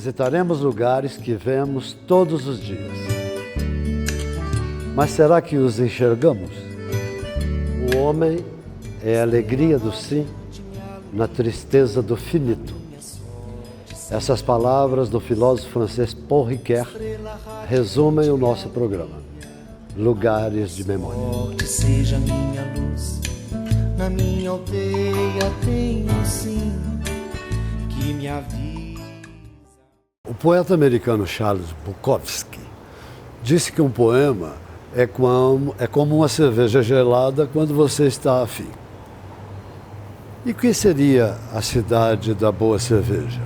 visitaremos lugares que vemos todos os dias. Mas será que os enxergamos? O homem é a alegria do sim na tristeza do finito. Essas palavras do filósofo francês Paul Ricoeur resumem o nosso programa. Lugares de memória. Que seja minha luz, na minha aldeia tem um sim que me avisa. O poeta americano Charles Bukowski disse que um poema é como uma cerveja gelada quando você está afim. E o que seria a cidade da boa cerveja?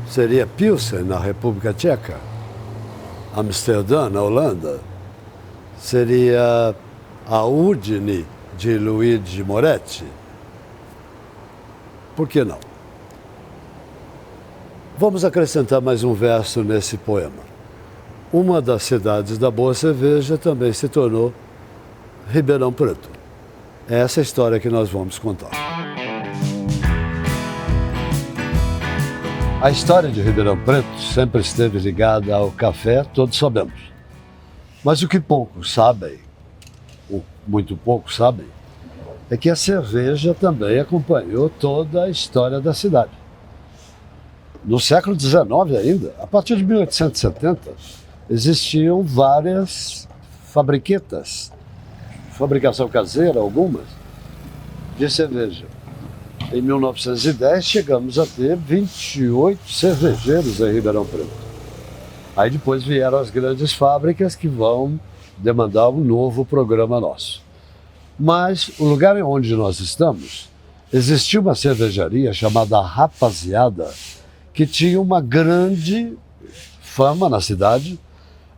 Seria Pilsen, na República Tcheca? Amsterdã, na Holanda? Seria a Udine, de Luigi Moretti? Por que não? Vamos acrescentar mais um verso nesse poema. Uma das cidades da boa cerveja também se tornou Ribeirão Preto. É essa a história que nós vamos contar. A história de Ribeirão Preto sempre esteve ligada ao café, todos sabemos. Mas o que poucos sabem, ou muito poucos sabem, é que a cerveja também acompanhou toda a história da cidade. No século XIX ainda, a partir de 1870, existiam várias fabriquetas, fabricação caseira, algumas, de cerveja. Em 1910, chegamos a ter 28 cervejeiros em Ribeirão Preto. Aí depois vieram as grandes fábricas que vão demandar um novo programa nosso. Mas o lugar onde nós estamos, existia uma cervejaria chamada Rapaziada, que tinha uma grande fama na cidade,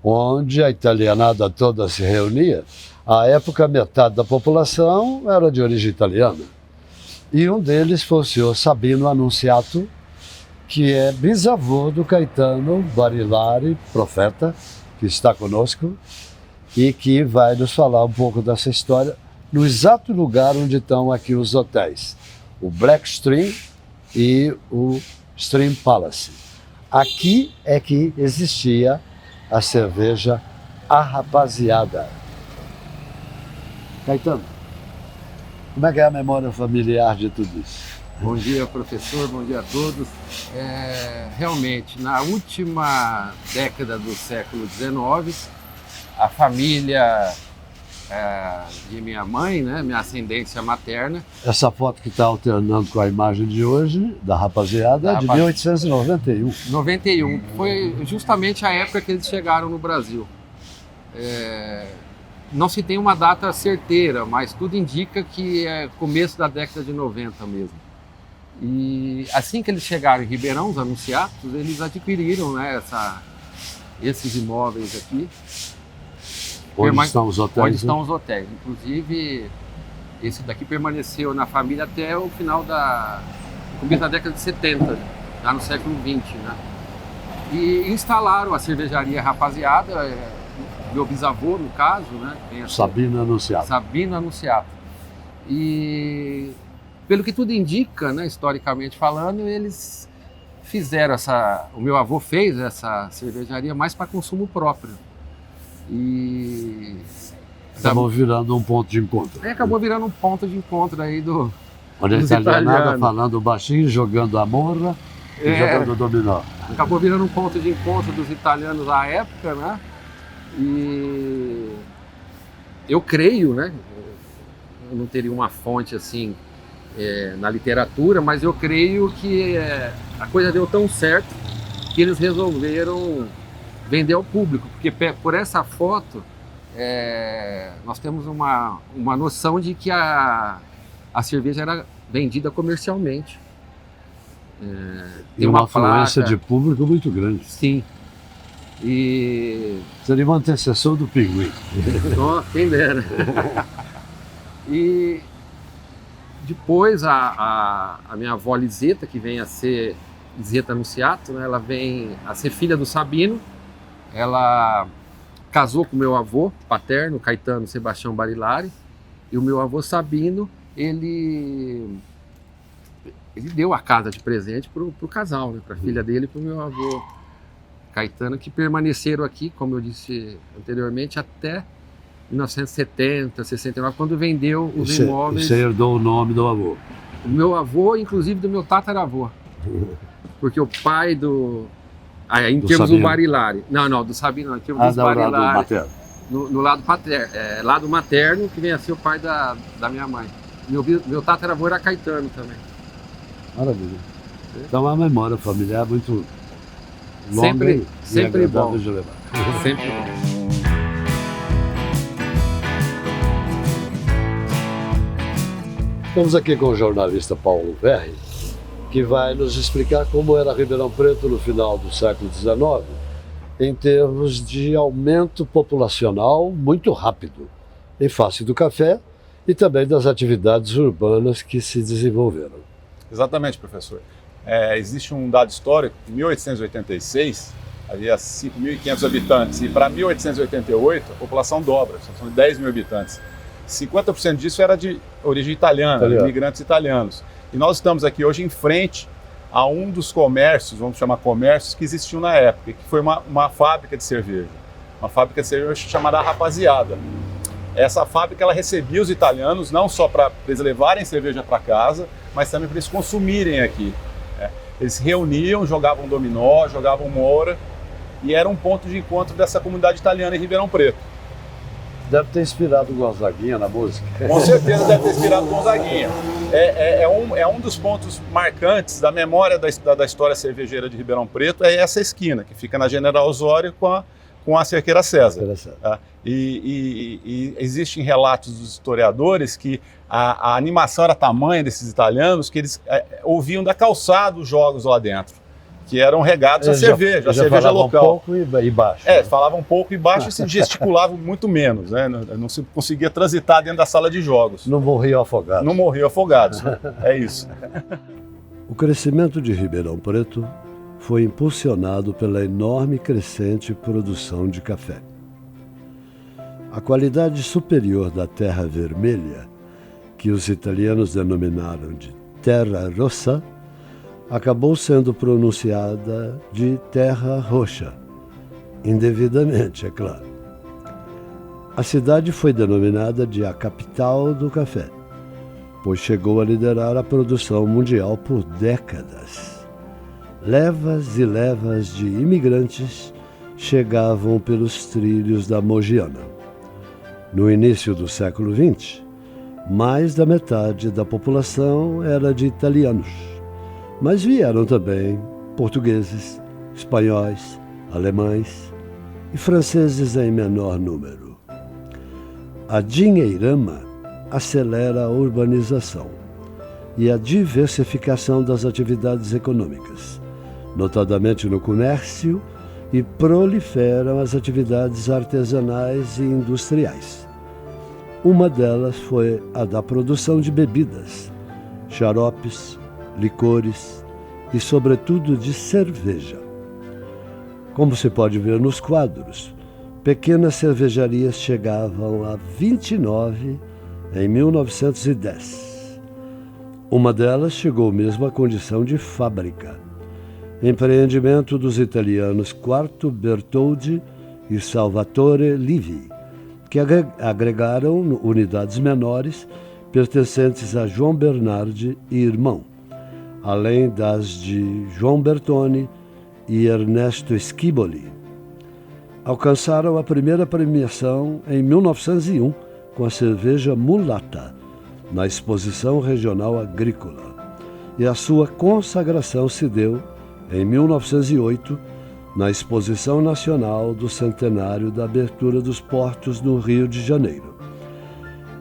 onde a italianada toda se reunia. À época, metade da população era de origem italiana. E um deles foi o senhor Sabino Annunziato, que é bisavô do Caetano Barilari, profeta, que está conosco, e que vai nos falar um pouco dessa história no exato lugar onde estão aqui os hotéis, o Black Stream e o Stream Palace. Aqui é que existia a cerveja A Rapaziada. Caetano, como é que é a memória familiar de tudo isso? Bom dia, professor, bom dia a todos. Realmente, na última década do século XIX, a família de minha mãe, né, minha ascendência materna... Essa foto que está alternando com a imagem de hoje, da Rapaziada, é de 1891. 91, foi justamente a época que eles chegaram no Brasil. Não se tem uma data certeira, mas tudo indica que é começo da década de 90 mesmo. E assim que eles chegaram em Ribeirão, os Anunciatos, eles adquiriram, né, esses imóveis aqui. Onde estão os hotéis? Onde estão os hotéis. Inclusive, esse daqui permaneceu na família até o final começo da década de 70, já no século XX, né? E instalaram a cervejaria Rapaziada, meu bisavô, no caso, né? Sabino Annunziato. Sabino Annunziato. E, pelo que tudo indica, né, historicamente falando, eles fizeram o meu avô fez essa cervejaria mais para consumo próprio. E acabou virando um ponto de encontro. Acabou virando um ponto de encontro aí onde a italianada falando baixinho, jogando a morra e jogando dominó. Acabou virando um ponto de encontro dos italianos à época, né? E eu creio, né? Eu não teria uma fonte assim na literatura, mas eu creio que a coisa deu tão certo que eles resolveram vender ao público, porque por essa foto nós temos uma noção de que a cerveja era vendida comercialmente. Tem uma afluência de público muito grande. Sim. E seria uma antecessor do Pinguim. Quem dera. E depois a minha avó Liseta, que vem a ser Liseta Annunziato, né, ela vem a ser filha do Sabino. Ela casou com meu avô paterno, Caetano Sebastião Barilari, e o meu avô Sabino, ele ele deu a casa de presente pro casal, né? Para a filha dele e pro meu avô Caetano, que permaneceram aqui, como eu disse anteriormente, até 1970, 69, quando vendeu os imóveis. Você herdou o nome do avô? O meu avô, inclusive do meu tataravô. Porque o pai em Do termos Sabino. do Barilari. Não, do Sabino não, em termos dos Barilari. Lado materno. No lado paterno, lado materno, que vem a ser o pai da minha mãe. Meu tataravô era Caetano também. Maravilha. Então é uma memória familiar muito longa sempre e agradável bom. de levar. Sempre bom. Estamos aqui com o jornalista Paulo Verri, que vai nos explicar como era Ribeirão Preto no final do século XIX, em termos de aumento populacional muito rápido, em face do café e também das atividades urbanas que se desenvolveram. Exatamente, professor. Existe um dado histórico, em 1886 havia 5.500 habitantes e para 1888 a população dobra, são 10 mil habitantes. 50% disso era de origem italiana, imigrantes italianos. E nós estamos aqui hoje em frente a um dos comércios, vamos chamar comércios, que existiu na época, que foi uma fábrica de cerveja. Uma fábrica de cerveja chamada Rapaziada. Essa fábrica ela recebia os italianos não só para eles levarem cerveja para casa, mas também para eles consumirem aqui. Eles se reuniam, jogavam dominó, jogavam moura, e era um ponto de encontro dessa comunidade italiana em Ribeirão Preto. Deve ter inspirado o Gonzaguinha na música. Com certeza deve ter inspirado o Gonzaguinha. É um dos pontos marcantes da memória da história cervejeira de Ribeirão Preto, é essa esquina, que fica na General Osório com a Cerqueira César. Tá? E existem relatos dos historiadores que a animação era tamanha desses italianos que eles ouviam da calçada os jogos lá dentro, que eram regados a cerveja local. Um pouco e baixo. Falavam um pouco e baixo e se gesticulavam muito menos, né? Não se conseguia transitar dentro da sala de jogos. Não morriam afogados. Não morriam afogados, é isso. O crescimento de Ribeirão Preto foi impulsionado pela enorme crescente produção de café. A qualidade superior da terra vermelha, que os italianos denominaram de terra rossa, acabou sendo pronunciada de terra roxa, indevidamente, é claro. A cidade foi denominada de a capital do café, pois chegou a liderar a produção mundial por décadas. Levas e levas de imigrantes chegavam pelos trilhos da Mogiana. No início do século XX, mais da metade da população era de italianos, mas vieram também portugueses, espanhóis, alemães e franceses em menor número. A dinheirama acelera a urbanização e a diversificação das atividades econômicas, notadamente no comércio, e proliferam as atividades artesanais e industriais. Uma delas foi a da produção de bebidas, xaropes, licores e, sobretudo, de cerveja. Como se pode ver nos quadros, pequenas cervejarias chegavam a 29 em 1910. Uma delas chegou mesmo à condição de fábrica, empreendimento dos italianos Quarto Bertoldi e Salvatore Livi, que agregaram unidades menores pertencentes a João Bernardi e irmão, além das de João Bertoni e Ernesto Schiboli. Alcançaram a primeira premiação em 1901 com a cerveja Mulata, na Exposição Regional Agrícola, e a sua consagração se deu em 1908, na Exposição Nacional do Centenário da Abertura dos Portos no Rio de Janeiro.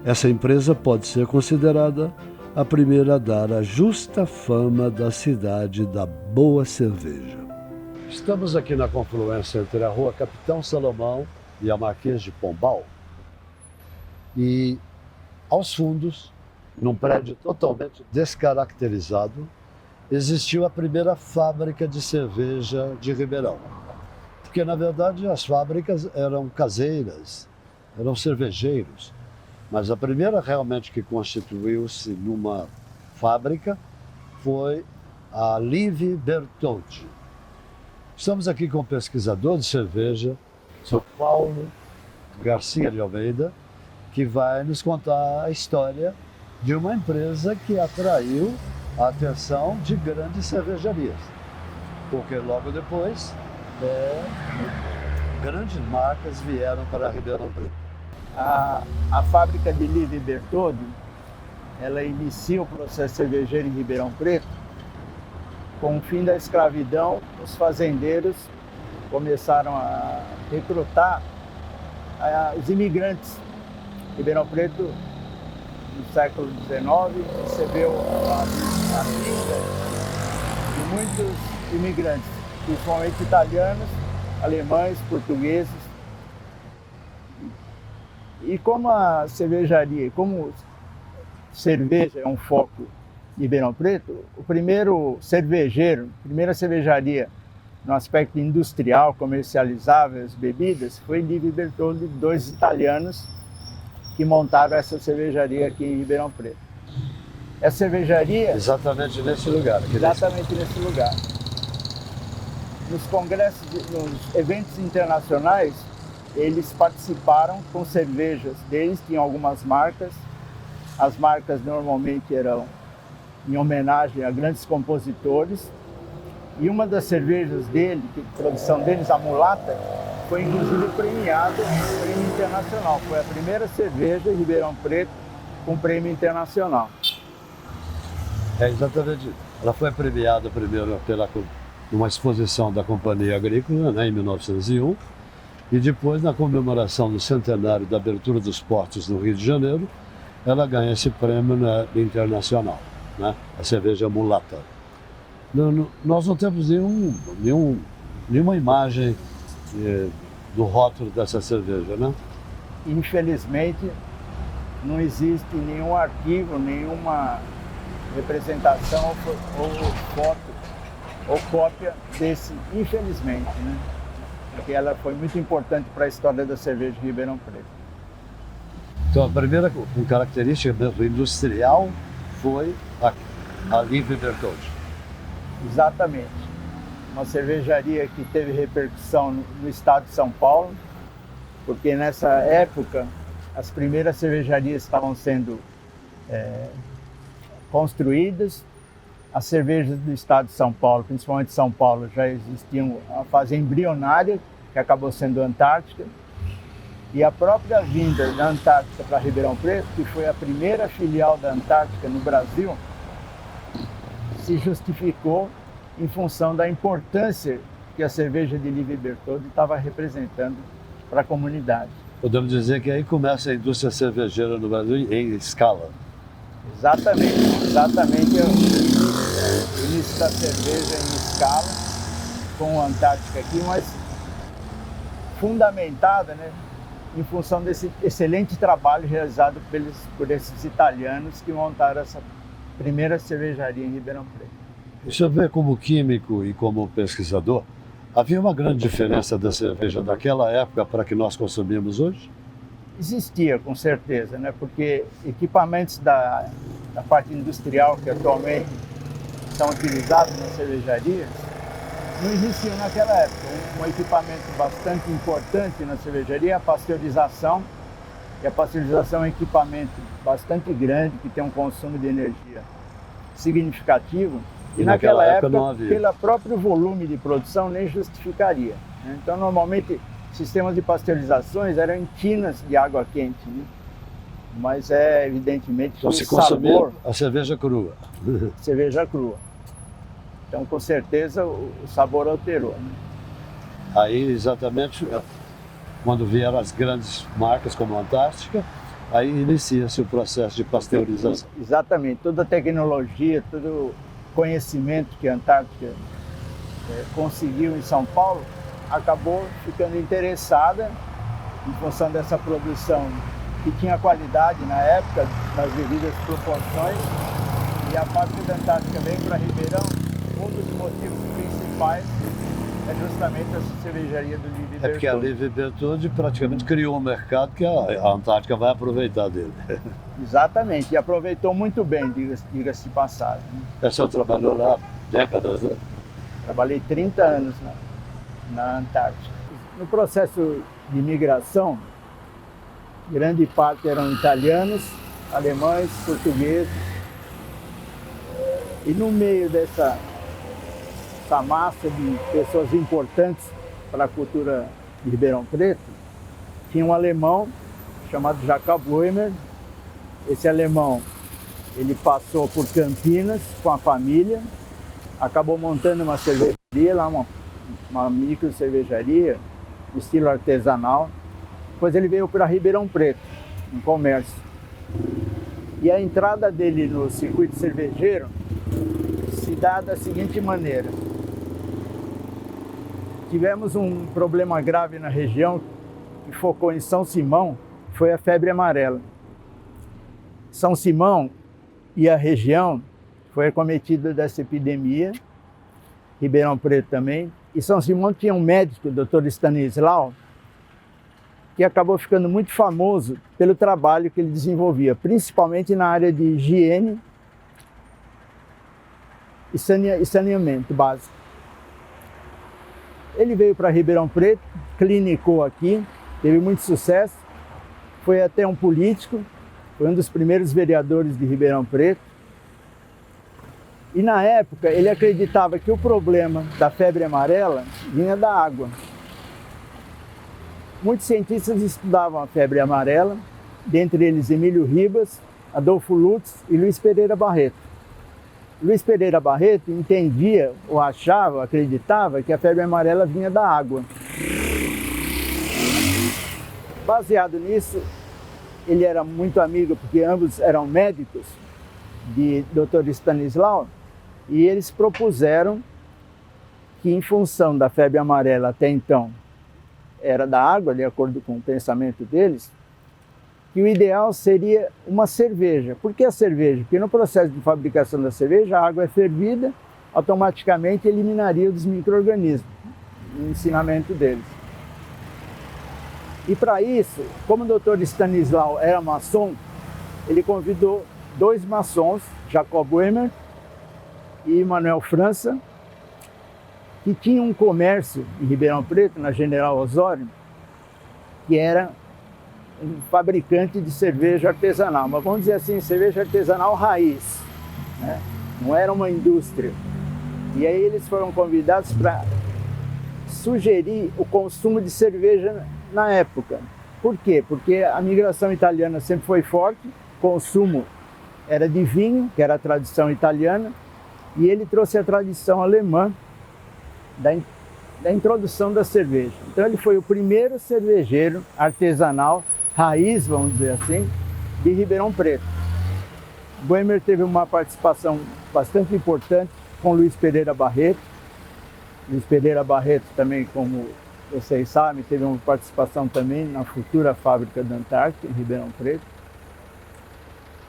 Essa empresa pode ser considerada a primeira a dar a justa fama da cidade da boa cerveja. Estamos aqui na confluência entre a Rua Capitão Salomão e a Marquês de Pombal. E, aos fundos, num prédio totalmente descaracterizado, existiu a primeira fábrica de cerveja de Ribeirão. Porque, na verdade, as fábricas eram caseiras, eram cervejeiros. Mas a primeira realmente que constituiu-se numa fábrica foi a Livi Bertoldi. Estamos aqui com o pesquisador de cerveja, Sr. Paulo Garcia de Almeida, que vai nos contar a história de uma empresa que atraiu a atenção de grandes cervejarias, porque logo depois grandes marcas vieram para Ribeirão Preto. A fábrica de Livi Bertoldi, ela inicia o processo cervejeiro em Ribeirão Preto. Com o fim da escravidão, os fazendeiros começaram a recrutar os imigrantes. Ribeirão Preto, no século XIX, recebeu a vinda de muitos imigrantes, principalmente italianos, alemães, portugueses. E como a cervejaria, como cerveja é um foco de Ribeirão Preto, o primeiro cervejeiro, a primeira cervejaria no aspecto industrial, comercializável as bebidas, foi Livi Bertoldi, 2 italianos que montaram essa cervejaria aqui em Ribeirão Preto. Essa cervejaria... Exatamente nesse lugar. Exatamente nesse lugar. Nos congressos, nos eventos internacionais, eles participaram com cervejas deles, tinham algumas marcas. As marcas normalmente eram em homenagem a grandes compositores. E uma das cervejas dele, que a produção deles, a Mulata, foi inclusive premiada com prêmio internacional. Foi a primeira cerveja em Ribeirão Preto com prêmio internacional. Exatamente. Ela foi premiada primeiro numa exposição da Companhia Agrícola, né, em 1901, e depois, na comemoração do centenário da abertura dos portos no Rio de Janeiro, ela ganha esse prêmio, né, internacional, né, a cerveja Mulata. Nós não temos nenhuma imagem do rótulo dessa cerveja, né? Infelizmente, não existe nenhum arquivo, nenhuma representação ou foto ou cópia desse, infelizmente, né? Porque ela foi muito importante para a história da cerveja de Ribeirão Preto. Então, a primeira característica industrial foi a Livi Bertoldi. Exatamente. Uma cervejaria que teve repercussão no estado de São Paulo, porque nessa época as primeiras cervejarias estavam sendo construídas. As cervejas do estado de São Paulo, principalmente São Paulo, já existiam a fase embrionária, que acabou sendo a Antártica. E a própria vinda da Antártica para Ribeirão Preto, que foi a primeira filial da Antártica no Brasil, se justificou em função da importância que a cerveja de Livi Bertoldi estava representando para a comunidade. Podemos dizer que aí começa a indústria cervejeira no Brasil em escala. Exatamente o início da cerveja em escala, com a Antártica aqui, mas fundamentada, né, em função desse excelente trabalho realizado por esses italianos que montaram essa primeira cervejaria em Ribeirão Preto. O senhor vê, como químico e como pesquisador, havia uma grande diferença da cerveja daquela época para a que nós consumimos hoje? Existia, com certeza, né? Porque equipamentos da parte industrial que atualmente são utilizados nas cervejarias não existiam naquela época. Um equipamento bastante importante na cervejaria é a pasteurização. E a pasteurização é um equipamento bastante grande, que tem um consumo de energia significativo. E naquela época não havia. Pelo próprio volume de produção, nem justificaria, né? Então, normalmente, sistemas de pasteurizações eram em tinas de água quente, né? Mas evidentemente então, se consumia a cerveja crua. Cerveja crua. Então, com certeza, o sabor alterou, né? Aí, exatamente, quando vieram as grandes marcas como a Antártica, aí inicia-se o processo de pasteurização. Exatamente. Toda a tecnologia, todo o conhecimento que a Antártica conseguiu em São Paulo, acabou ficando interessada em função dessa produção que tinha qualidade na época, nas devidas proporções, e a fábrica da Antártica veio para Ribeirão. Um dos motivos principais é justamente essa cervejaria do Livre É porque a Bertoldi. Livre Bertoldi praticamente criou um mercado que a Antártica vai aproveitar dele. Exatamente, e aproveitou muito bem, diga-se de passagem. O senhor trabalhou lá décadas, né? Trabalhei 30 anos na Antártica. No processo de migração, grande parte eram italianos, alemães, portugueses. E no meio dessa massa de pessoas importantes para a cultura de Ribeirão Preto, tinha um alemão chamado Jacob Boehmer. Esse alemão, ele passou por Campinas com a família, acabou montando uma cervejaria lá, uma micro cervejaria, estilo artesanal. Depois ele veio para Ribeirão Preto, no comércio. E a entrada dele no circuito cervejeiro se dá da seguinte maneira. Tivemos um problema grave na região que focou em São Simão, foi a febre amarela. São Simão e a região foi acometida dessa epidemia, Ribeirão Preto também. E São Simão tinha um médico, o Dr. Stanislau, que acabou ficando muito famoso pelo trabalho que ele desenvolvia, principalmente na área de higiene e saneamento básico. Ele veio para Ribeirão Preto, clinicou aqui, teve muito sucesso, foi até um político, foi um dos primeiros vereadores de Ribeirão Preto. E na época ele acreditava que o problema da febre amarela vinha da água. Muitos cientistas estudavam a febre amarela, dentre eles Emílio Ribas, Adolfo Lutz e Luiz Pereira Barreto. Luiz Pereira Barreto entendia, ou achava, acreditava que a febre amarela vinha da água. Baseado nisso, ele era muito amigo, porque ambos eram médicos, de Dr. Stanislau, e eles propuseram que, em função da febre amarela até então era da água, de acordo com o pensamento deles, que o ideal seria uma cerveja. Por que a cerveja? Porque no processo de fabricação da cerveja, a água é fervida, automaticamente eliminaria os micro-organismos, no ensinamento deles. E para isso, como o Dr. Stanislau era maçom, ele convidou dois maçons, Jacob Boehmer e Manuel França, que tinham um comércio em Ribeirão Preto, na General Osório, que era um fabricante de cerveja artesanal, mas vamos dizer assim, cerveja artesanal raiz, né? Não era uma indústria. E aí eles foram convidados para sugerir o consumo de cerveja na época. Por quê? Porque a migração italiana sempre foi forte, o consumo era de vinho, que era a tradição italiana, e ele trouxe a tradição alemã da introdução da cerveja. Então ele foi o primeiro cervejeiro artesanal, raiz, vamos dizer assim, de Ribeirão Preto. Boehmer teve uma participação bastante importante com Luiz Pereira Barreto. Luiz Pereira Barreto também, como vocês sabem, teve uma participação também na futura fábrica da Antártica, em Ribeirão Preto.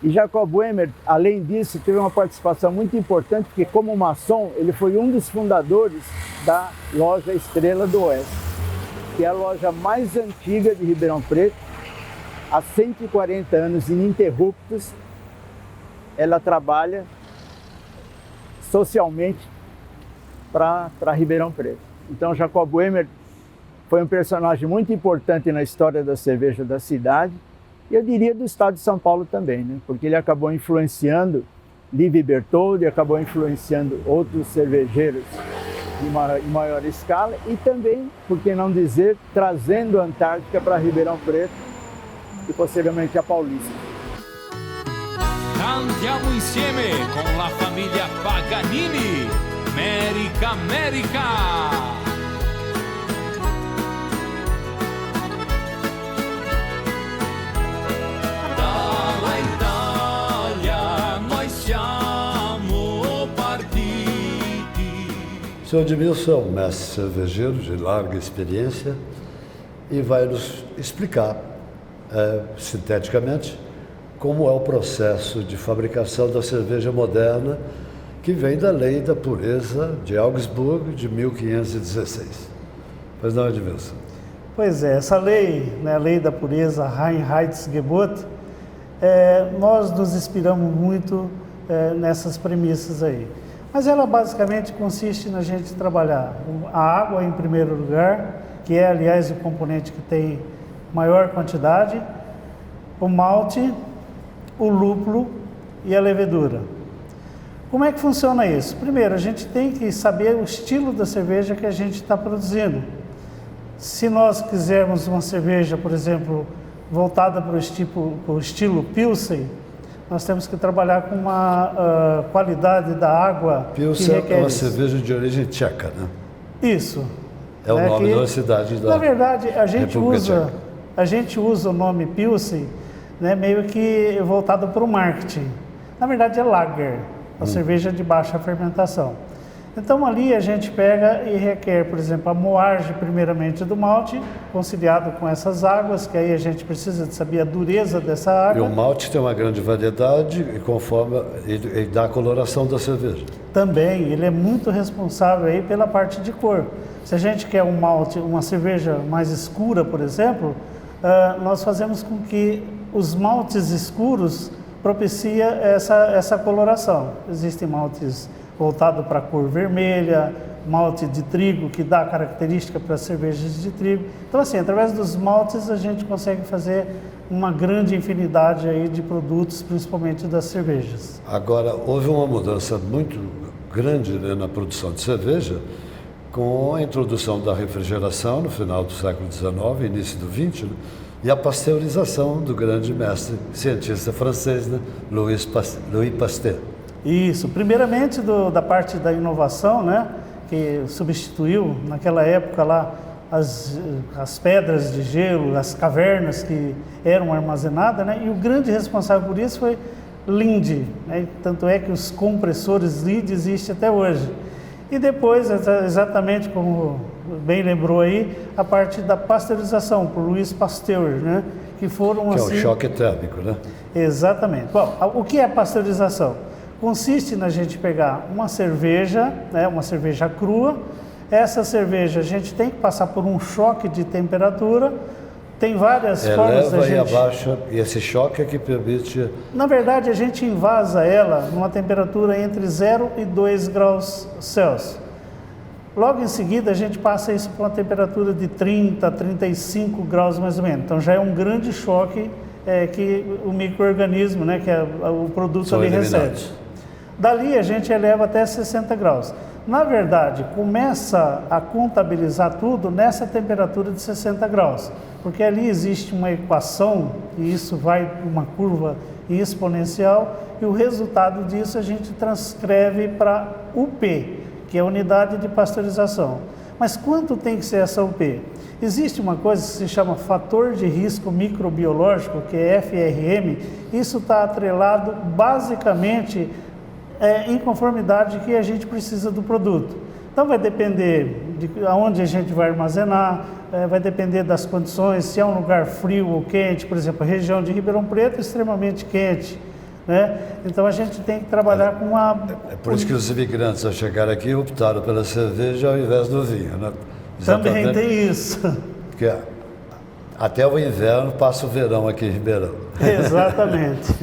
E Jacob Boehmer, além disso, teve uma participação muito importante, porque como maçom, ele foi um dos fundadores da loja Estrela do Oeste, que é a loja mais antiga de Ribeirão Preto. Há 140 anos ininterruptos, ela trabalha socialmente para Ribeirão Preto. Então, Jacob Boehmer foi um personagem muito importante na história da cerveja da cidade, e eu diria do estado de São Paulo também, né? Porque ele acabou influenciando Livre Bertoldi, acabou influenciando outros cervejeiros em maior escala e também, por que não dizer, trazendo a Antártica para Ribeirão Preto e posteriormente a Paulista. Cantiamo insieme con la famiglia Paganini, America, America! O senhor Edmilson é um mestre cervejeiro de larga experiência e vai nos explicar, sinteticamente, como é o processo de fabricação da cerveja moderna, que vem da lei da pureza de Augsburgo de 1516. Pois não, Edmilson? Pois é, essa lei, né, a lei da pureza, Reinheitsgebot, nós nos inspiramos muito nessas premissas aí. Mas ela basicamente consiste na gente trabalhar a água em primeiro lugar, que é, aliás, o componente que tem maior quantidade, o malte, o lúpulo e a levedura. Como é que funciona isso? Primeiro, a gente tem que saber o estilo da cerveja que a gente está produzindo. Se nós quisermos uma cerveja, por exemplo, voltada para o estilo Pilsen, nós temos que trabalhar com uma qualidade da água Pilsen que requer é uma isso. cerveja de origem tcheca, né? Isso. É o nome de uma cidade da Na verdade, a República Tcheca. gente usa o nome Pilsen, né, meio que voltado para o marketing. Na verdade, é lager, uma cerveja de baixa fermentação. Então, ali a gente pega e requer, por exemplo, a moagem, primeiramente, do malte, conciliado com essas águas, que aí a gente precisa de saber a dureza dessa E o água. malte tem uma grande variedade e conforme ele dá a coloração da cerveja. Também, ele é muito responsável aí pela parte de cor. Se a gente quer um malte, uma cerveja mais escura, por exemplo, nós fazemos com que os maltes escuros propiciem essa coloração. Existem maltes voltados para a cor vermelha, malte de trigo, que dá característica para as cervejas de trigo. Então, assim, através dos maltes a gente consegue fazer uma grande infinidade aí de produtos, principalmente das cervejas. Agora, houve uma mudança muito grande, né, na produção de cerveja com a introdução da refrigeração no final do século XIX, início do XX, né, e a pasteurização do grande mestre cientista francês, né, Louis Pasteur. Isso, primeiramente da parte da inovação, né, que substituiu naquela época lá as pedras de gelo, as cavernas que eram armazenadas, né, e o grande responsável por isso foi Linde, né, tanto é que os compressores Linde existem até hoje. E depois, exatamente como bem lembrou aí, a parte da pasteurização por Louis Pasteur, né, que foram Que assim... é o choque térmico, né? Exatamente. Bom, o que é pasteurização? Consiste na gente pegar uma cerveja, né, uma cerveja crua. Essa cerveja a gente tem que passar por um choque de temperatura. Tem várias formas da Eleva e gente... abaixa, e esse choque é que permite... Na verdade, a gente invasa ela numa temperatura entre 0 e 2 graus Celsius. Logo em seguida, a gente passa isso para uma temperatura de 30 a 35 graus mais ou menos. Então já é um grande choque que o micro-organismo, né, que é o produto São ali eliminados. recebe. Dali a gente eleva até 60 graus. Na verdade, começa a contabilizar tudo nessa temperatura de 60 graus, porque ali existe uma equação, e isso vai uma curva exponencial, e o resultado disso a gente transcreve para UP, que é a unidade de pasteurização. Mas quanto tem que ser essa UP? Existe uma coisa que se chama fator de risco microbiológico, que é FRM. Isso está atrelado basicamente em conformidade que a gente precisa do produto. Então vai depender de aonde a gente vai armazenar, vai depender das condições, se é um lugar frio ou quente, por exemplo, a região de Ribeirão Preto é extremamente quente, né? Então a gente tem que trabalhar com uma... É por isso que os imigrantes, ao chegar aqui, optaram pela cerveja ao invés do vinho, né? Também tem isso. Porque até o inverno passa o verão aqui em Ribeirão. Exatamente.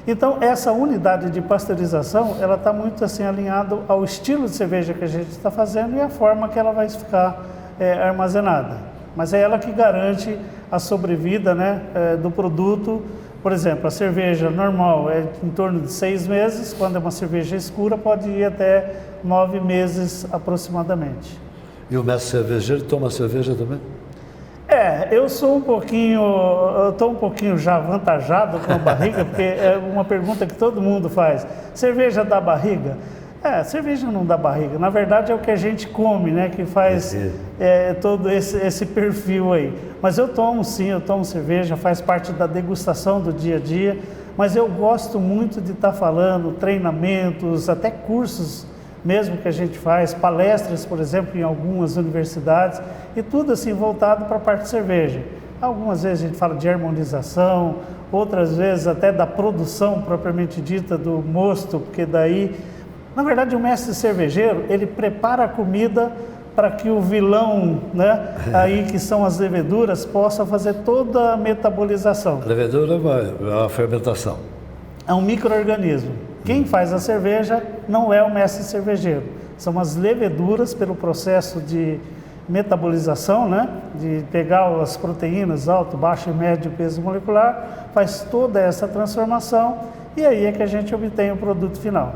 Então, essa unidade de pasteurização, ela está muito assim alinhada ao estilo de cerveja que a gente está fazendo e a forma que ela vai ficar armazenada. Mas é ela que garante a sobrevida, né, do produto. Por exemplo, a cerveja normal é em torno de 6 meses, quando é uma cerveja escura pode ir até 9 meses aproximadamente. E o mestre cervejeiro toma cerveja também? Eu sou estou um pouquinho já avantajado com a barriga, porque é uma pergunta que todo mundo faz. Cerveja dá barriga? Cerveja não dá barriga. Na verdade é o que a gente come, né, que faz todo esse perfil aí. Mas eu tomo sim, eu tomo cerveja, faz parte da degustação do dia a dia. Mas eu gosto muito de estar falando, treinamentos, até cursos mesmo que a gente faz, palestras, por exemplo, em algumas universidades, e tudo assim voltado para a parte de cerveja. Algumas vezes a gente fala de harmonização, outras vezes até da produção propriamente dita do mosto, porque daí Na verdade, o mestre cervejeiro, ele prepara a comida para que o vilão, né, aí que são as leveduras, possa fazer toda a metabolização. A levedura é a fermentação. É um micro-organismo. Quem faz a cerveja não é o mestre cervejeiro. São as leveduras pelo processo de metabolização, né, de pegar as proteínas, alto, baixo e médio peso molecular, faz toda essa transformação e aí é que a gente obtém o produto final.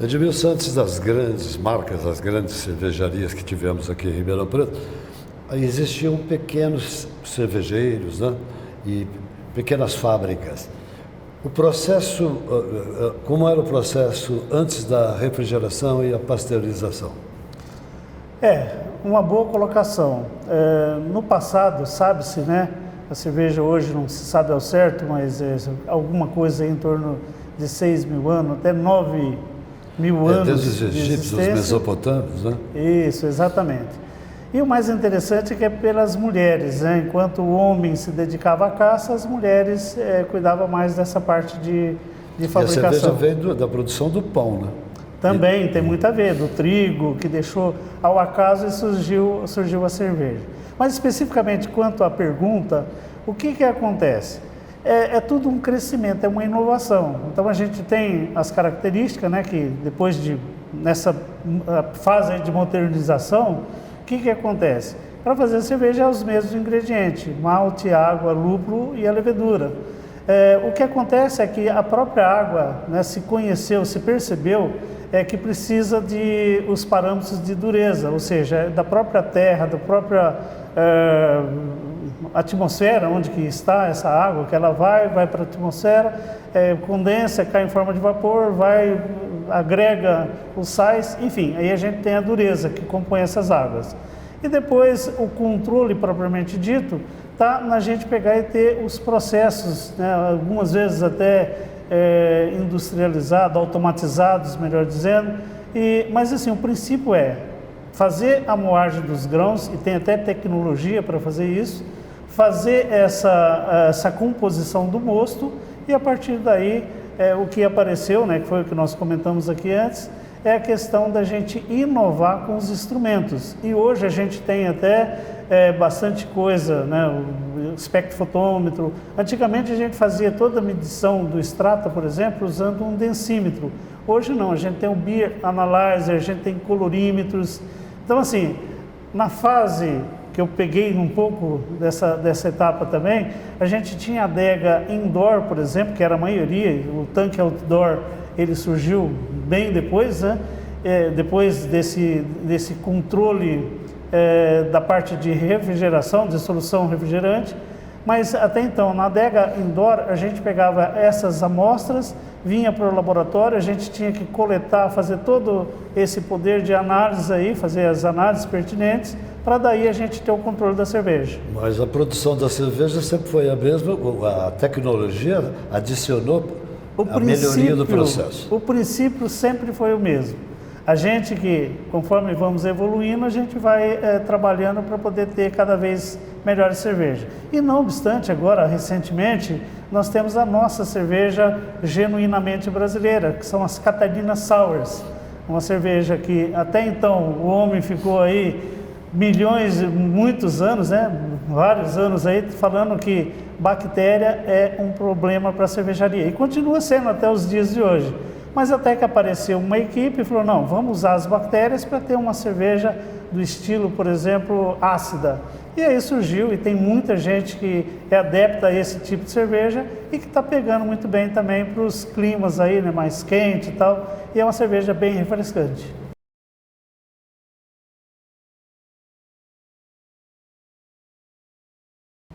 Edmilson, antes das grandes marcas, das grandes cervejarias que tivemos aqui em Ribeirão Preto, existiam pequenos cervejeiros, né, e pequenas fábricas. O processo, como era o processo antes da refrigeração e a pasteurização? Uma boa colocação. No passado, sabe-se, né, a cerveja hoje não se sabe ao certo, mas alguma coisa em torno de 6.000 anos, até 9.000 anos desde os de egípcios, os mesopotâmios, né? Isso, exatamente. E o mais interessante é que é pelas mulheres, né? Enquanto o homem se dedicava à caça, as mulheres cuidavam mais dessa parte de fabricação. E a cerveja veio da produção do pão, né? Também tem muito a ver, do trigo, que deixou ao acaso e surgiu a cerveja. Mas especificamente quanto à pergunta, o que acontece? É tudo um crescimento, é uma inovação. Então a gente tem as características, né, que depois nessa fase de modernização, o que acontece? Para fazer a cerveja é os mesmos ingredientes, malte, água, lúpulo e a levedura. O que acontece é que a própria água, né, se conheceu, se percebeu, que precisa de os parâmetros de dureza, ou seja, da própria terra, da própria atmosfera onde que está essa água, que ela vai para a atmosfera, condensa, cai em forma de vapor, agrega os sais, enfim, aí a gente tem a dureza que compõe essas águas. E depois o controle propriamente dito está na gente pegar e ter os processos, né, algumas vezes até industrializados, automatizados, melhor dizendo, mas assim, o princípio é fazer a moagem dos grãos, e tem até tecnologia para fazer isso, fazer essa composição do mosto, e a partir daí o que apareceu, né, que foi o que nós comentamos aqui antes, é a questão da gente inovar com os instrumentos. E hoje a gente tem até bastante coisa, né, o espectrofotômetro. Antigamente a gente fazia toda a medição do extrato, por exemplo, usando um densímetro. Hoje não, a gente tem o Beer Analyzer, a gente tem colorímetros. Então assim, na fase que eu peguei um pouco dessa etapa também, a gente tinha a adega indoor, por exemplo, que era a maioria, o tanque outdoor, ele surgiu bem depois, né? Depois desse controle da parte de refrigeração, de solução refrigerante, mas até então, na adega indoor, a gente pegava essas amostras, vinha para o laboratório, a gente tinha que coletar, fazer todo esse poder de análise aí, fazer as análises pertinentes, para daí a gente ter o controle da cerveja. Mas a produção da cerveja sempre foi a mesma, a tecnologia adicionou a melhoria do processo. O princípio sempre foi o mesmo. A gente que, conforme vamos evoluindo, a gente vai trabalhando para poder ter cada vez melhores cervejas. E não obstante, agora, recentemente, nós temos a nossa cerveja genuinamente brasileira, que são as Catarina Sours. Uma cerveja que até então o homem ficou aí muitos anos, né? Vários anos aí, falando que bactéria é um problema para a cervejaria. E continua sendo até os dias de hoje. Mas até que apareceu uma equipe e falou, não, vamos usar as bactérias para ter uma cerveja do estilo, por exemplo, ácida. E aí surgiu, e tem muita gente que é adepta a esse tipo de cerveja e que está pegando muito bem também para os climas aí, né, mais quente e tal. E é uma cerveja bem refrescante.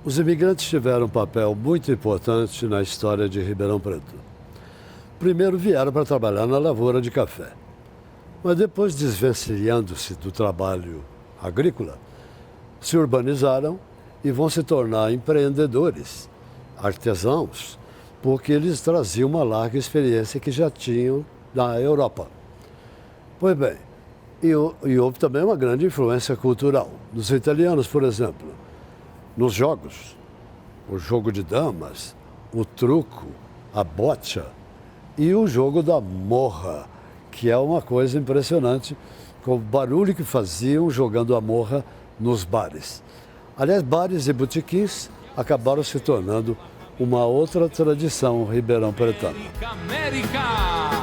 Os imigrantes tiveram um papel muito importante na história de Ribeirão Preto. Primeiro vieram para trabalhar na lavoura de café, mas depois, desvencilhando-se do trabalho agrícola, se urbanizaram e vão se tornar empreendedores, artesãos, porque eles traziam uma larga experiência que já tinham na Europa. Pois bem, e houve também uma grande influência cultural. Dos italianos, por exemplo, nos jogos, o jogo de damas, o truco, a boccia, e o jogo da morra, que é uma coisa impressionante, com o barulho que faziam jogando a morra nos bares. Aliás, bares e botequins acabaram se tornando uma outra tradição ribeirão-pretana. América!